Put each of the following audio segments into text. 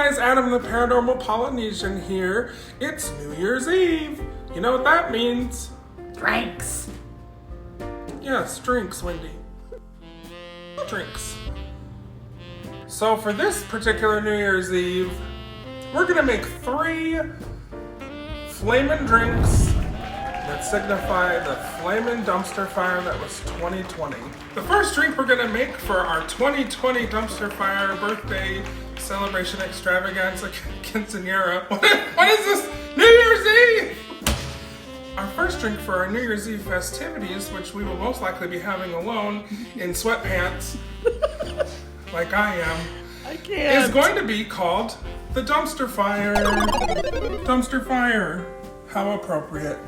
guys, Adam the Paranormal Polynesian here. It's New Year's Eve. You know what that means? Drinks. Yes, drinks, Wendy. Drinks. So for this particular New Year's Eve, we're gonna make 3 flamin' drinks that signify the flamin' dumpster fire that was 2020. The first drink we're gonna make for our 2020 dumpster fire birthday celebration extravaganza quinceañera. What is this? New Year's Eve! Our first drink for our New Year's Eve festivities, which we will most likely be having alone in sweatpants, like I am, is going to be called the dumpster fire. Dumpster fire. How appropriate.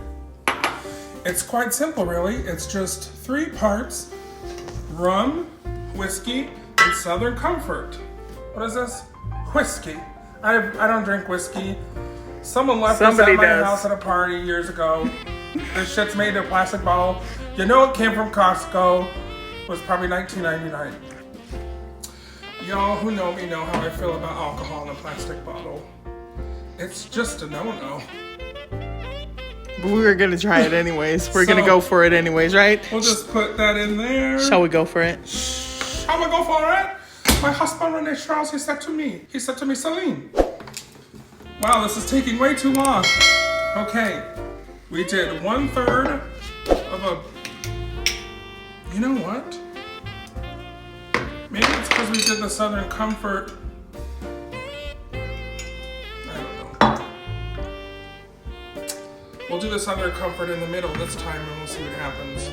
It's quite simple, really. It's just 3 parts rum, whiskey, and Southern Comfort. What is this? Whiskey. I don't drink whiskey. Someone left this at my house at a party years ago. This shit's made in a plastic bottle. You know it came from Costco. It was probably $19.99. Y'all who know me know how I feel about alcohol in a plastic bottle. It's just a no-no. But we were gonna try it anyways. We're gonna go for it anyways, right? We'll just put that in there. Shall we go for it? Shall we go for it? My husband, Rene Charles, he said to me, Celine. Wow, this is taking way too long. Okay, we did 1/3 of a, you know what? Maybe it's because we did the Southern Comfort. I don't know. We'll do the Southern Comfort in the middle this time and we'll see what happens.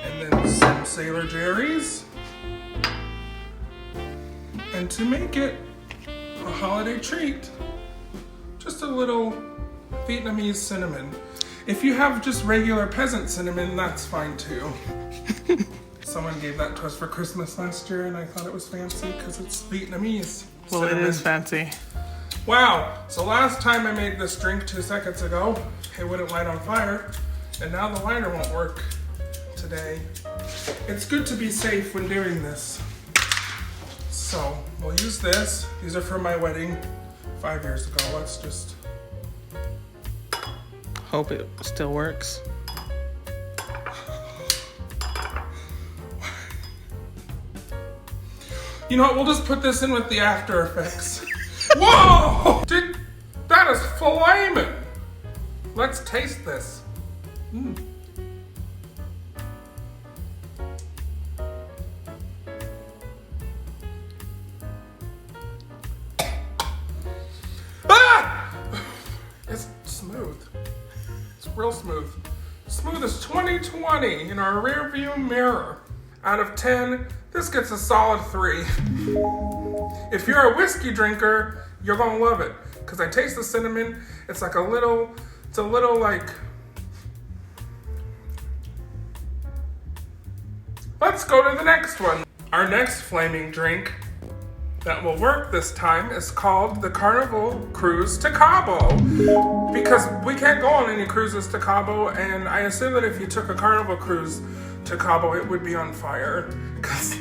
And then some Sailor Jerry's. And to make it a holiday treat, just a little Vietnamese cinnamon. If you have just regular peasant cinnamon, that's fine too. Someone gave that to us for Christmas last year and I thought it was fancy because it's Vietnamese Well, cinnamon. it is fancy. Wow, so last time I made this drink 2 seconds ago, it wouldn't light on fire, and now the lighter won't work today. It's good to be safe when doing this. So, we'll use this. These are from my wedding 5 years ago. Let's just... Hope it still works. You know what, we'll just put this in with the After Effects. Whoa! That is flaming! Let's taste this. Ah! It's smooth. It's real smooth. Smooth as 2020 in our rear view mirror. Out of 10, this gets a solid 3. If you're a whiskey drinker, you're gonna love it. Cause I taste the cinnamon, it's a little like... Let's go to the next one. Our next flaming drink that will work this time is called the Carnival Cruise to Cabo. Because we can't go on any cruises to Cabo, and I assume that if you took a Carnival cruise to Cabo, it would be on fire. Because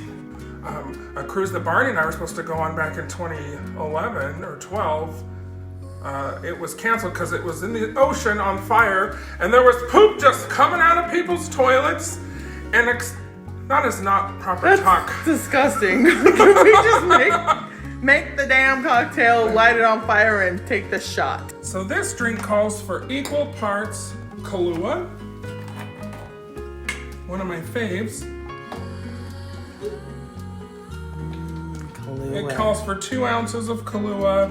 a cruise that Barney and I were supposed to go on back in 2011 or 12, it was canceled because it was in the ocean on fire, and there was poop just coming out of people's toilets, and that is not proper talk. Disgusting. Can we just make the damn cocktail, light it on fire, and take the shot? So this drink calls for equal parts Kahlua, one of my faves. It calls for 2 ounces of Kahlua.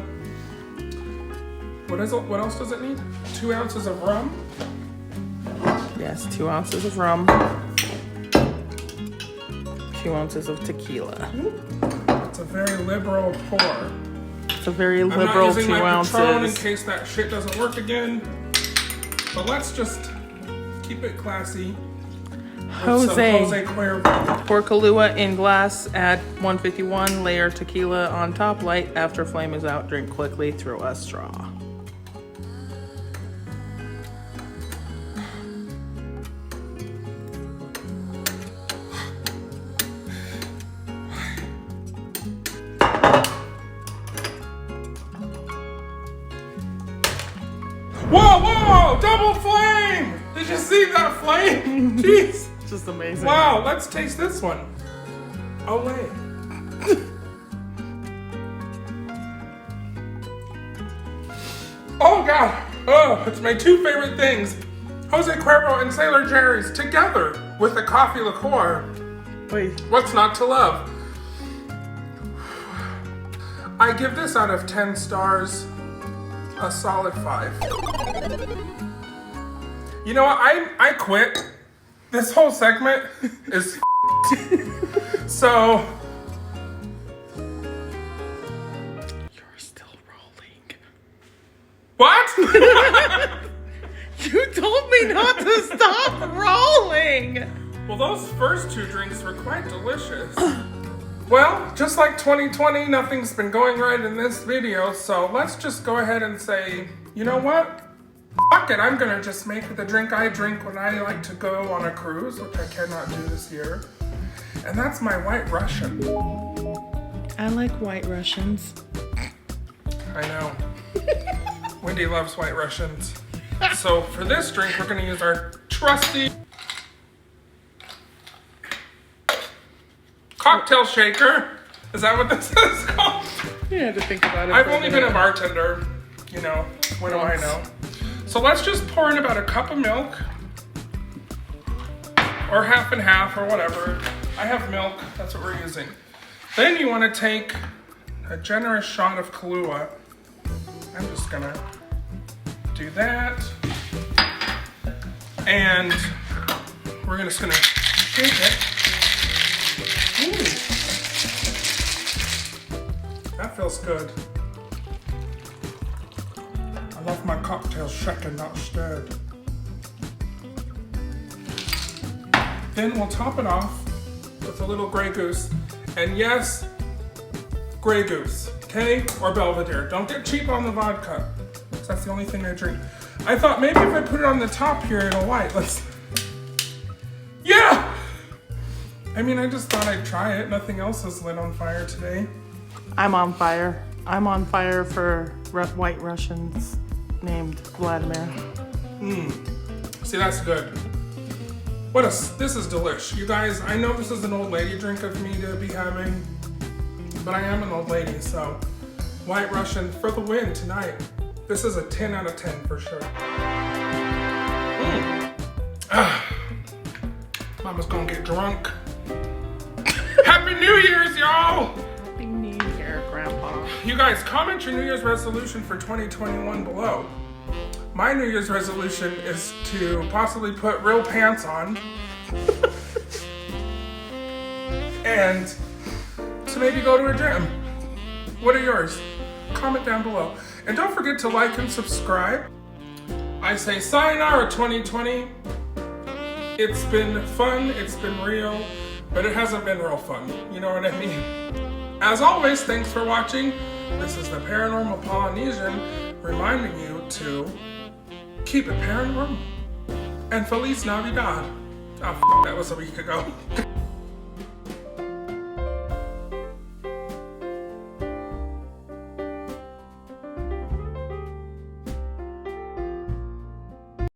What is it? What else does it need? 2 ounces of rum. Yes, 2 ounces of rum. 2 ounces of tequila. It's a very liberal pour. It's a very I'm liberal not using 2 my ounces. Patron in case that shit doesn't work again. But let's just keep it classy. Jose Cuervo. Pour Kahlua in glass, add 151, layer tequila on top, light after flame is out, drink quickly through a straw. Whoa, whoa! Double flame! Did you see that flame? Jeez. Just amazing. Wow, let's taste this one. Oh, wait. Oh, God. Oh, it's my two favorite things. Jose Cuervo and Sailor Jerry's together with a coffee liqueur. Wait. What's not to love? I give this out of 10 stars a solid 5. You know what? I quit. This whole segment is so. You're still rolling. What? You told me not to stop rolling. Well, those first two drinks were quite delicious. Well, just like 2020, nothing's been going right in this video, so let's just go ahead and say, you know what? Fuck it, I'm gonna just make the drink I drink when I like to go on a cruise, which I cannot do this year. And that's my White Russian. I like White Russians. I know. Wendy loves White Russians. So for this drink, we're gonna use our trusty cocktail shaker. Is that what this is called? You had to think about it. I've only been a bartender, you know, what do I Once. know? So let's just pour in about a cup of milk, or half and half, or whatever. I have milk, that's what we're using. Then you want to take a generous shot of Kahlua. I'm just gonna do that. And we're just gonna shake it. Ooh. That feels good. I love my cocktails shaken, not stirred. Then we'll top it off with a little Grey Goose. And yes, Grey Goose, okay? Or Belvedere. Don't get cheap on the vodka, because that's the only thing I drink. I thought maybe if I put it on the top here, it'll light. Yeah! I mean, I just thought I'd try it. Nothing else is lit on fire today. I'm on fire. I'm on fire for White Russians named Vladimir. See, that's good. This is delish. You guys, I know this is an old lady drink of me to be having, but I am an old lady, so White Russian for the win tonight. This is a 10 out of 10 for sure. Mama's gonna get drunk. Happy New Year's, y'all! Happy New Year, Grandpa. You guys, comment your New Year's resolution for 2021 below. My New Year's resolution is to possibly put real pants on. And to maybe go to a gym. What are yours? Comment down below. And don't forget to like and subscribe. I say sayonara 2020. It's been fun, it's been real, but it hasn't been real fun. You know what I mean? As always, thanks for watching. This is the Paranormal Polynesian reminding you to keep it paranormal. And Feliz Navidad. Oh, that was a week ago.